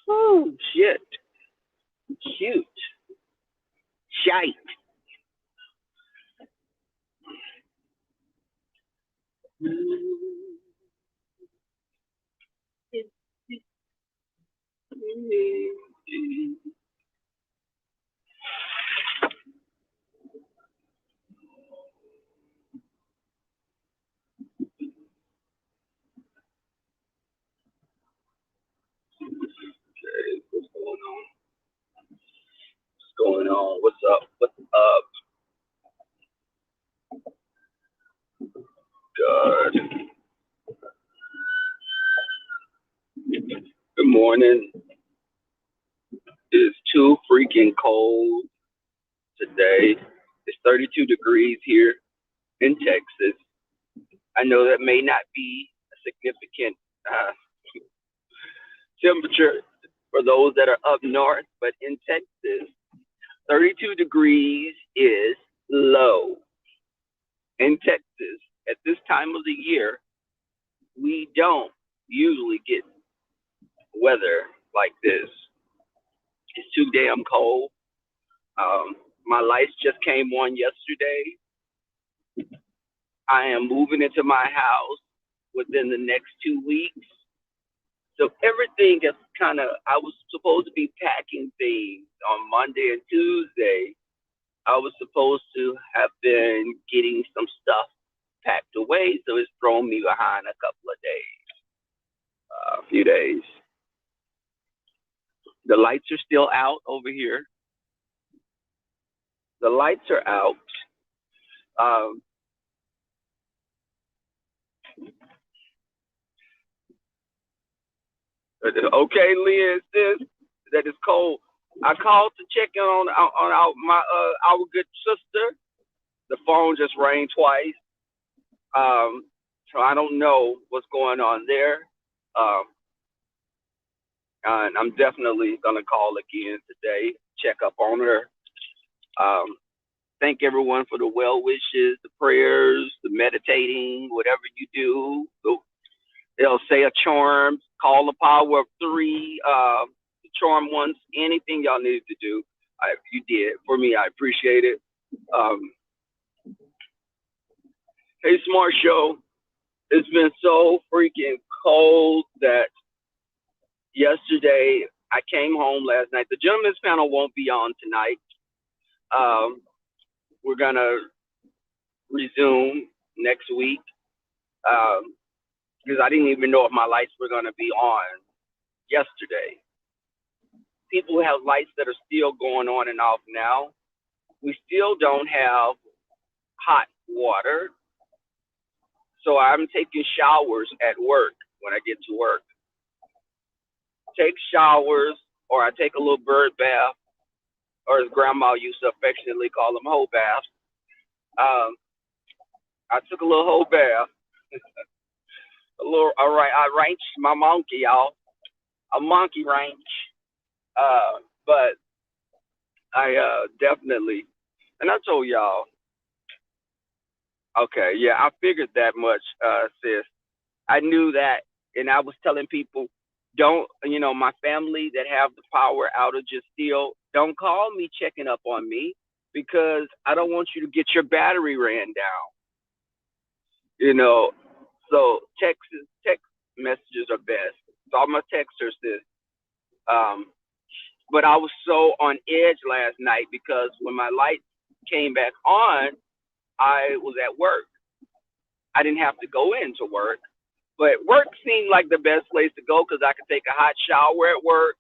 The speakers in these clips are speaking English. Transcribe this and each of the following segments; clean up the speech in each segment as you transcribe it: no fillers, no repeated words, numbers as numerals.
Oh, shit. Cute. Shite. What's going on? What's going on? What's up? What's up? God. Good morning. It's too freaking cold today. It's 32 degrees here in Texas. I know that may not be a significant uh, temperature for those that are up north, but in Texas, 32 degrees is low. In Texas, at this time of the year, we don't usually get weather like this. It's too damn cold. My lights just came on yesterday. I am moving into my house within the next 2 weeks. So everything is kind of, I was supposed to be packing things on Monday and Tuesday. I was supposed to have been getting some stuff packed away, so it's thrown me behind a couple of days, a few days. The lights are still out over here. The lights are out. Um, okay, Liz, that is cold. I called to check in on our good sister. The phone just rang twice. So I don't know what's going on there. Um, and I'm definitely gonna call again today, check up on her. Um, thank everyone for the well wishes, the prayers, the meditating, whatever you do. They'll say a charm, call the power of three, charm once, anything y'all needed to do. You did for me. I appreciate it. Um, hey, Smart Show. It's been so freaking cold that yesterday I came home last night. The gentleman's panel won't be on tonight. We're gonna resume next week because I didn't even know if my lights were gonna be on yesterday. People have lights that are still going on and off now. We still don't have hot water, so I'm taking showers at work when I get to work. Take showers, or I take a little bird bath, or as Grandma used to affectionately call them, whole baths. I took a little whole bath. All right, I wrenched my monkey, y'all. A monkey wrench. But I definitely, and I told y'all, okay, yeah, I figured that much, sis. I knew that, and I was telling people, don't, my family that have the power outages still, don't call me checking up on me because I don't want you to get your battery ran down. So text messages are best. So I'm a texter, sis. But I was so on edge last night because when my lights came back on, I was at work. I didn't have to go into work, but work seemed like the best place to go because I could take a hot shower at work.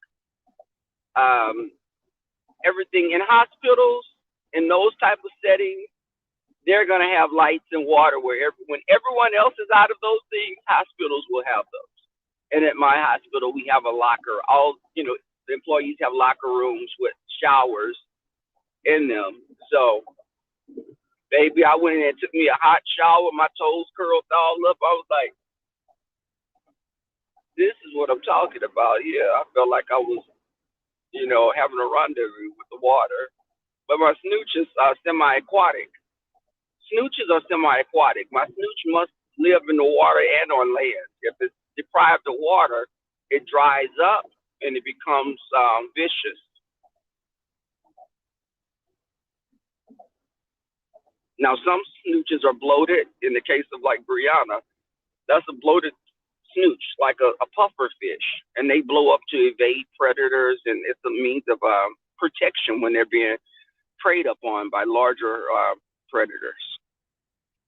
Everything in hospitals, in those type of settings, they're gonna have lights and water when everyone else is out of those things, hospitals will have those. And at my hospital, we have a locker. The employees have locker rooms with showers in them. So, baby, I went in and took me a hot shower. My toes curled all up. I was like, this is what I'm talking about. Yeah, I felt like I was, having a rendezvous with the water. But my snooches are semi-aquatic. Snooches are semi-aquatic. My snooch must live in the water and on land. If it's deprived of water, it dries up and it becomes vicious. Now, some snooches are bloated. In the case of like Brianna, that's a bloated snooch, like a puffer fish, and they blow up to evade predators, and it's a means of protection when they're being preyed upon by larger predators.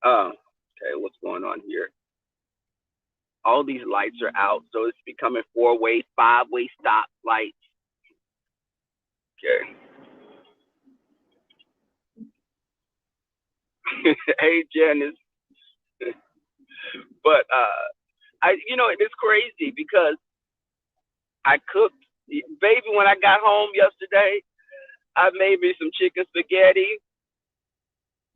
Okay, what's going on here? All these lights are out, so it's becoming 4-way, 5-way stop lights. Okay. Hey, Janice. But it's crazy because I cooked, baby. When I got home yesterday, I made me some chicken spaghetti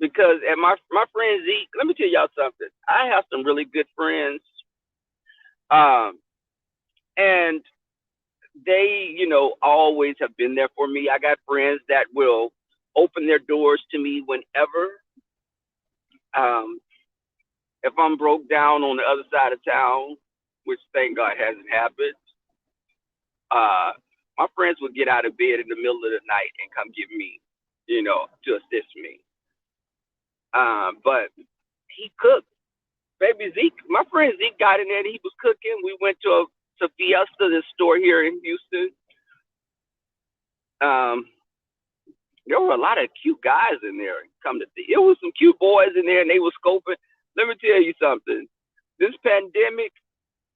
because, and my friend Zeke. Let me tell y'all something. I have some really good friends, and they, always have been there for me. I got friends that will open their doors to me whenever. If I'm broke down on the other side of town, which thank God hasn't happened, my friends would get out of bed in the middle of the night and come get me, to assist me. But he cooked. Baby Zeke, my friend Zeke got in there and he was cooking. We went to Fiesta, this store here in Houston. There were a lot of cute guys in there. It was some cute boys in there, and they were scoping. Let me tell you something. This pandemic,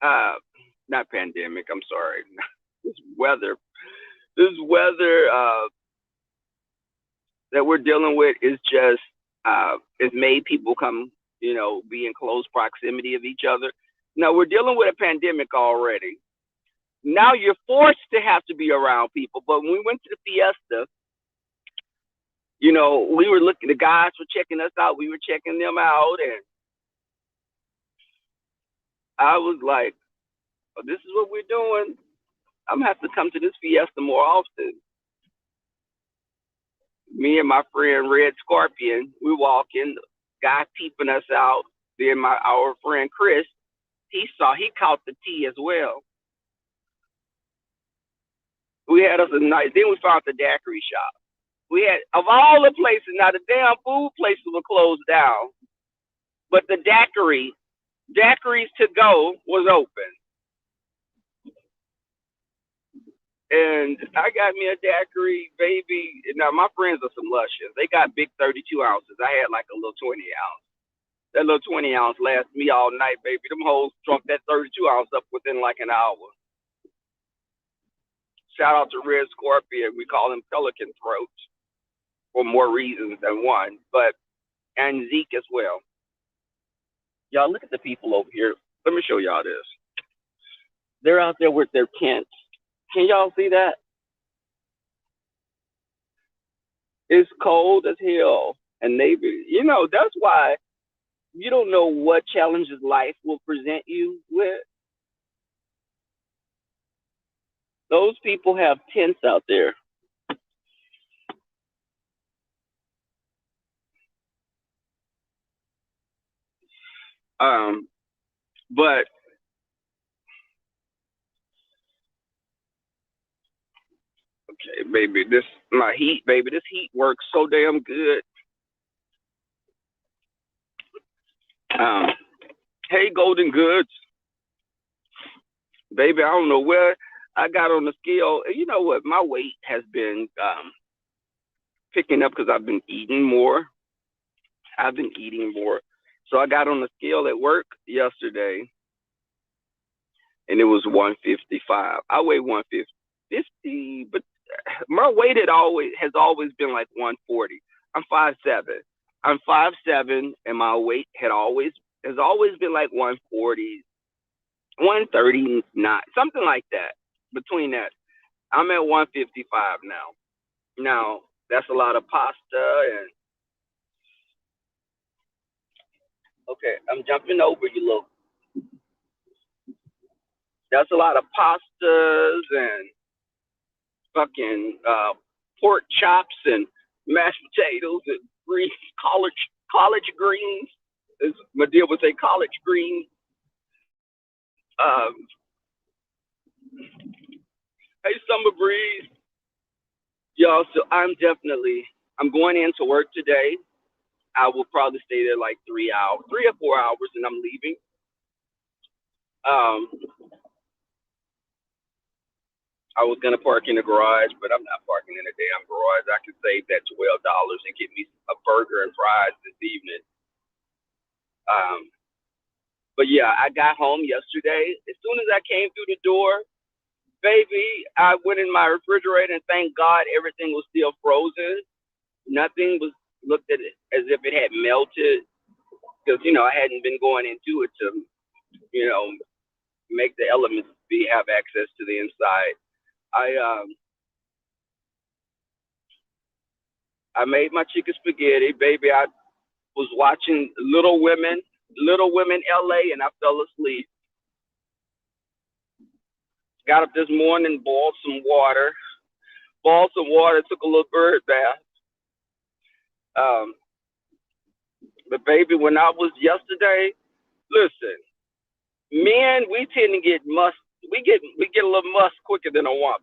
not pandemic, I'm sorry. This weather that we're dealing with is just, it's made people come, be in close proximity of each other. Now, we're dealing with a pandemic already. Now you're forced to have to be around people. But when we went to the Fiesta, we were looking, the guys were checking us out. We were checking them out. And I was like, oh, this is what we're doing. I'm going to have to come to this Fiesta more often. Me and my friend Red Scorpion, we walking, guy peeping us out. Then our friend Chris, he caught the tea as well. We had us a night. Then we found the daiquiri shop. We had, of all the places, now the damn food places were closed down, but the daiquiris to go was open. And I got me a daiquiri, baby. Now my friends are some luscious. They got big 32 ounces. I had like a little 20 ounce. That little 20 ounce lasted me all night, baby. Them hoes drunk that 32 ounce up within like an hour. Shout out to Red Scorpion. We call him Pelican Throat for more reasons than one, and Zeke as well. Y'all look at the people over here. Let me show y'all this. They're out there with their tents. Can y'all see that? It's cold as hell. And that's why you don't know what challenges life will present you with. Those people have tents out there. But okay, baby, this heat works so damn good. Hey, Golden Goods, baby, I don't know where I got on the scale. You know what? My weight has been picking up because I've been eating more. So I got on the scale at work yesterday, and it was 155. I weigh 150, but my weight has always been like 140. I'm 5'7", and my weight has always been like 140, 139, something like that. Between that, I'm at 155 now. Now that's a lot of pasta and. Okay, I'm jumping over you, look. That's a lot of pastas and fucking pork chops and mashed potatoes and collard greens. As Medea would say, college green. Um, hey, Summer Breeze. Y'all, so I'm going into work today. I will probably stay there like 3 hours, 3 or 4 hours, and I'm leaving. Um, I was gonna park in the garage, but I'm not parking in the damn garage. I can save that $12 and get me a burger and fries this evening. Um, but yeah, I got home yesterday. As soon as I came through the door, baby, I went in my refrigerator and thank God everything was still frozen. Nothing was looked at it as if it had melted because I hadn't been going into it to you know make the elements have access to the inside. I made my chicken spaghetti, baby. I was watching Little Women LA, and I fell asleep. Got up this morning, boiled some water, took a little bird bath. Um, but baby, when I was yesterday, listen, men, we tend to get must. We get a little must quicker than a woman.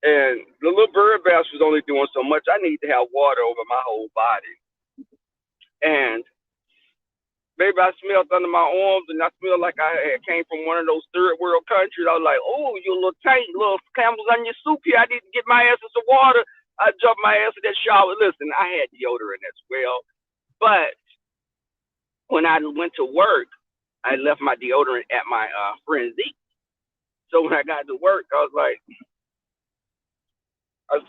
And the little bird bath was only doing so much. I need to have water over my whole body. And baby, I smelled under my arms, and I smelled like I came from one of those third world countries. I was like, "Oh, you little tank, little Campbell's onion soup here. I need to get my ass in some water." I jumped my ass in that shower. Listen, I had deodorant as well, but when I went to work, I left my deodorant at my friend Zeke. So when I got to work, I was like,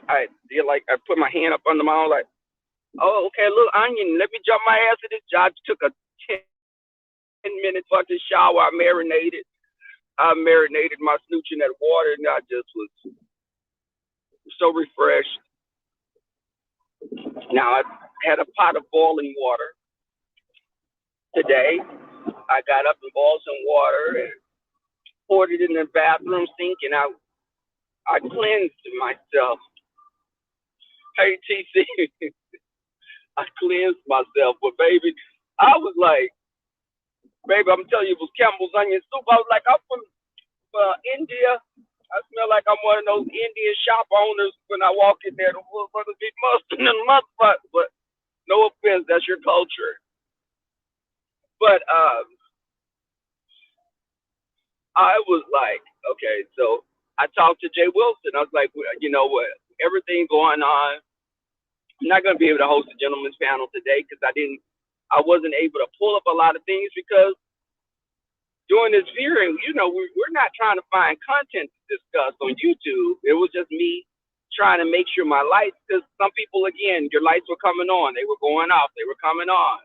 I did like I put my hand up under my arm, like, "Oh, okay, little onion. Let me jump my ass in this job." Took a 10-minute fucking shower. I marinated my snooch in that water, and I just was so refreshed. Now I had a pot of boiling water today. I got up and boiled some water and poured it in the bathroom sink, and I cleansed myself. Hey TC, I cleansed myself, but baby, I was like, baby, I'm telling you, it was Campbell's onion soup. I was like, I'm from India. I smell like I'm one of those Indian shop owners when I walk in there. The motherfuckers be mustard and mustard, but no offense, that's your culture. But I was like, okay, so I talked to Jay Wilson. I was like, well, you know what? Everything going on. I'm not gonna be able to host a gentleman's panel today because I wasn't able to pull up a lot of things because during this viewing, we're not trying to find content to discuss on YouTube. It was just me trying to make sure my lights, because some people, again, your lights were coming on, they were going off, they were coming on.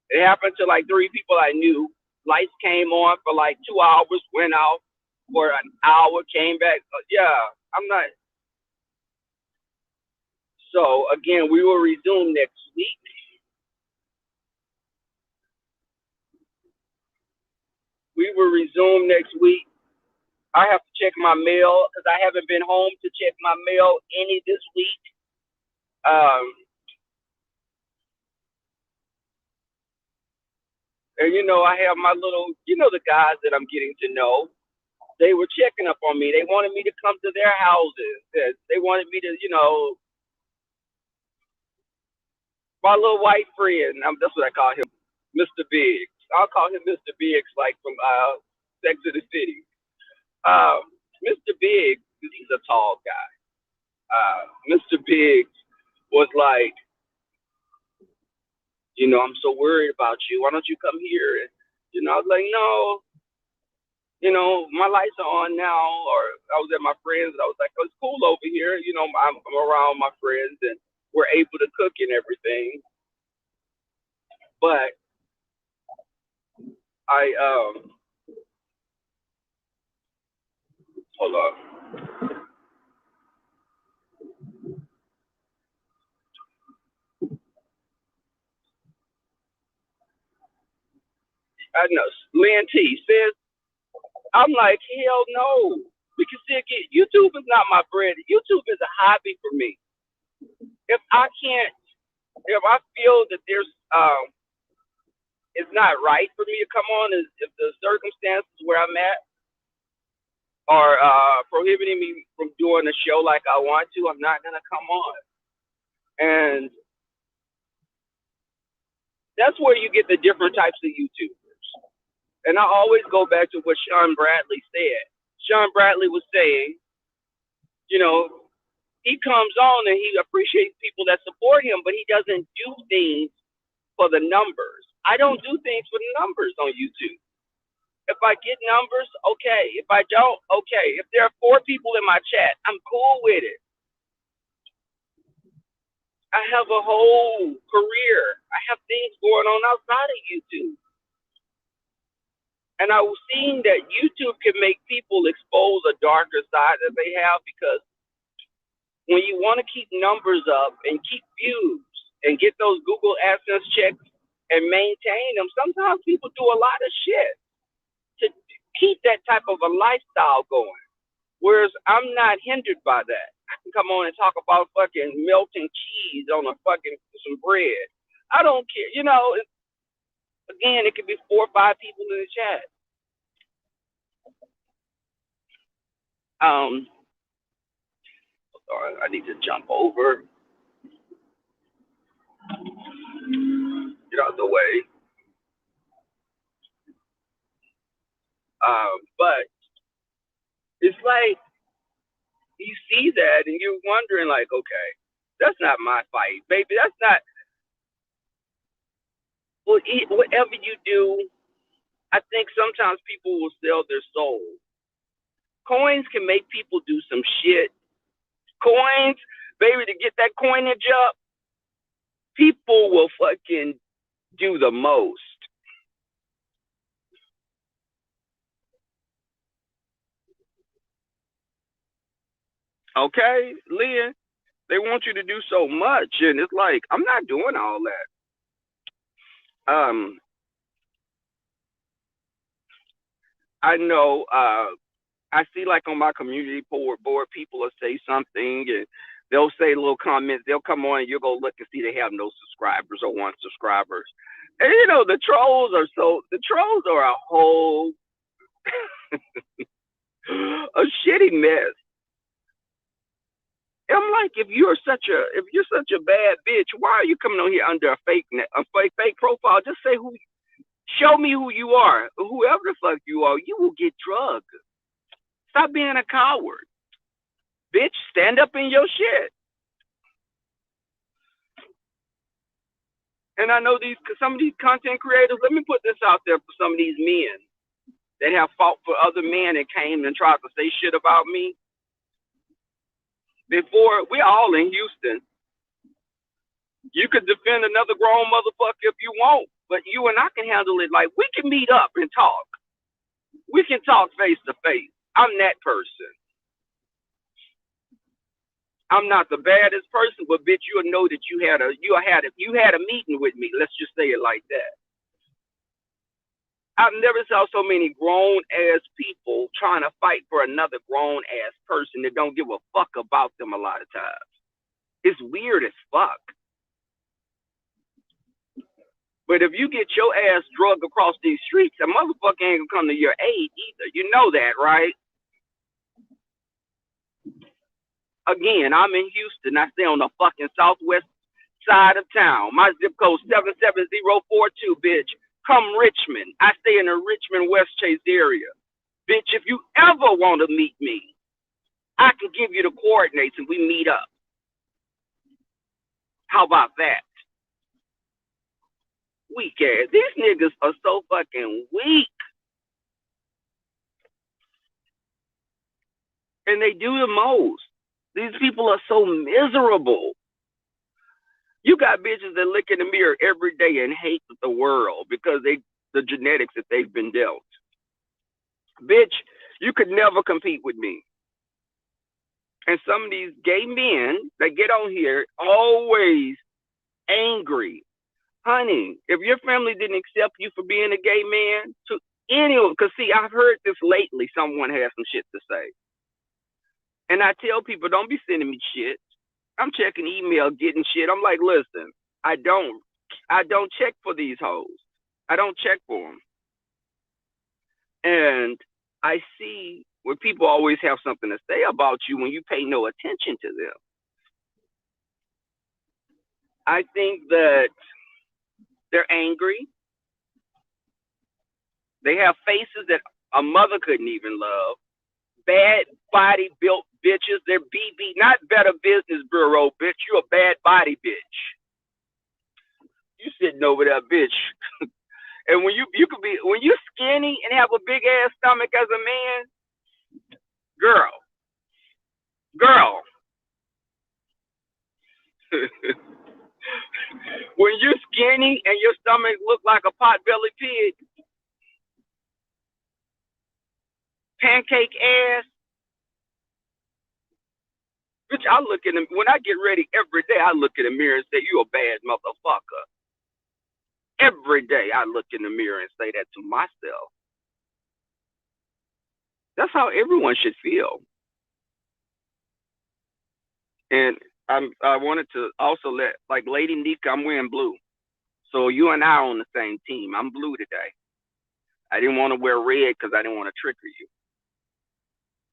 It happened to like 3 people I knew. Lights came on for like 2 hours, went out for an hour, came back. Yeah, I'm not. So again, we will resume next week. We will resume next week. I have to check my mail because I haven't been home to check my mail any this week. And I have my little, the guys that I'm getting to know. They were checking up on me. They wanted me to come to their houses. They wanted me to, my little white friend. That's what I call him, Mr. Biggs. I'll call him Mr. Biggs, like from Sex of the City. Mr. Biggs, he's a tall guy. Mr. Biggs was like, I'm so worried about you. Why don't you come here? And, I was like, no, my lights are on now. Or I was at my friends, and I was like, oh, it's cool over here. I'm around my friends, and we're able to cook and everything. But hold on. I know. Lynn T says, I'm like, hell no. We can still get, YouTube is not my bread. YouTube is a hobby for me. If I feel that there's it's not right for me to come on if the circumstances where I'm at are prohibiting me from doing a show like I want to. I'm not gonna come on, and that's where you get the different types of YouTubers. And I always go back to what Sean Bradley said. Sean Bradley was saying, you know, he comes on and he appreciates people that support him, but he doesn't do things for the numbers. I don't do things for the numbers on YouTube. If I get numbers, okay. If I don't, okay. If there are 4 people in my chat, I'm cool with it. I have a whole career. I have things going on outside of YouTube. And I was seeing that YouTube can make people expose a darker side that they have, because when you want to keep numbers up and keep views and get those Google AdSense checks and maintain them, sometimes people do a lot of shit to keep that type of a lifestyle going. Whereas I'm not hindered by that. I can come on and talk about fucking melting cheese on a fucking some bread. I don't care. You know, again, it could be 4 or 5 people in the chat. Sorry, I need to jump over. Get out of the way. But it's like you see that and you're wondering, like, okay, that's not my fight, baby. That's not. Well, whatever you do, I think sometimes people will sell their soul. Coins can make people do some shit. Coins, baby, to get that coinage up, people will fucking do the most. Okay, Leah, they want you to do so much, and it's like, I'm not doing all that. I know, I see, like, on my community board, people will say something, and they'll say little comments. They'll come on, and you'll go look and see they have no subscribers or 1 subscribers. And, you know, the trolls are a whole a shitty mess. I'm like, if you're such a bad bitch, why are you coming on here under a fake profile? Just say show me who you are. Whoever the fuck you are, you will get drugged. Stop being a coward. Bitch, stand up in your shit. And I know some of these content creators, let me put this out there for some of these men that have fought for other men and came and tried to say shit about me. Before, we're all in Houston. You could defend another grown motherfucker if you want, but you and I can handle it. Like, we can meet up and talk. We can talk face to face. I'm that person. I'm not the baddest person, but bitch, you'll know that you had a meeting with me. Let's just say it like that. I've never saw so many grown ass people trying to fight for another grown ass person that don't give a fuck about them a lot of times. It's weird as fuck. But if you get your ass drugged across these streets, a motherfucker ain't gonna come to your aid either. You know that, right? Again, I'm in Houston. I stay on the fucking southwest side of town. My zip code 77042, bitch. Come Richmond. I stay in the Richmond West Chase area. Bitch, if you ever want to meet me, I can give you the coordinates and we meet up. How about that? Weak ass. These niggas are so fucking weak. And they do the most. These people are so miserable. You got bitches that look in the mirror every day and hate the world because the genetics that they've been dealt. Bitch, you could never compete with me. And some of these gay men that get on here always angry. Honey, if your family didn't accept you for being a gay man, to anyone, because see, I've heard this lately, someone has some shit to say. And I tell people, don't be sending me shit. I'm checking email, getting shit. I'm like, listen, I don't check for these hoes. I don't check for them. And I see where people always have something to say about you when you pay no attention to them. I think that they're angry. They have faces that a mother couldn't even love. Bad body built bitches. They're BB, not Better Business Bureau, bitch. You a bad body bitch. You sitting over there, bitch. And when you could be, when you're skinny and have a big ass stomach as a man, girl. When you're skinny and your stomach look like a pot-bellied pig, pancake ass, bitch, I look in the, when I get ready every day, I look in the mirror and say, you a bad motherfucker. Every day I look in the mirror and say that to myself. That's how everyone should feel. And I wanted to also let, like Lady Nika, I'm wearing blue. So you and I are on the same team. I'm blue today. I didn't want to wear red because I didn't want to trigger you.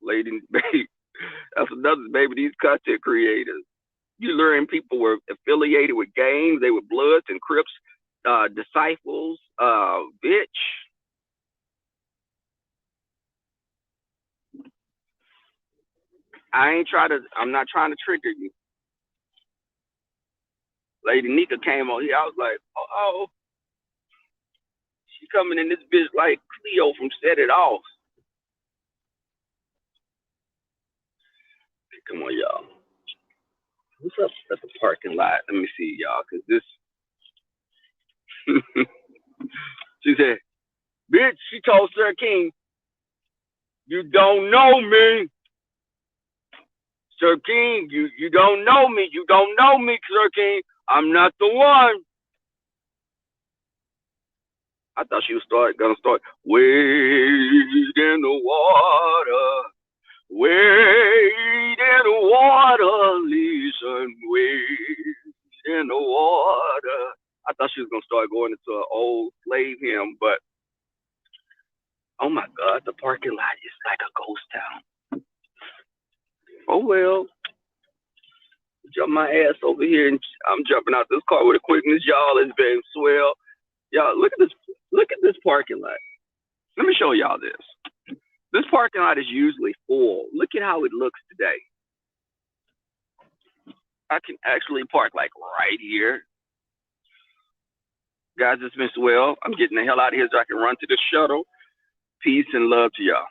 Lady, baby, that's another, baby, these content creators. You learn people were affiliated with gangs. They were Bloods and Crips, disciples, bitch. I'm not trying to trigger you. Lady Nika came on here. I was like, oh, she coming in this bitch like Cleo from Set It Off. Come on, y'all. What's up at the parking lot? Let me see, y'all, because this. She said, bitch, she told Sir King, you don't know me. Sir King, you don't know me. You don't know me, Sir King. I'm not the one. I thought she was gonna start wade in the water. Wade in the water, listen, wade in the water. I thought she was gonna start going into an old slave hymn, but oh my God, the parking lot is like a ghost town. Oh well. Jump my ass over here and I'm jumping out this car with a quickness, y'all. It's been swell. Y'all, look at this parking lot. Let me show y'all this. This parking lot is usually full. Look at how it looks today. I can actually park like right here. Guys, it's been swell. I'm getting the hell out of here so I can run to the shuttle. Peace and love to y'all.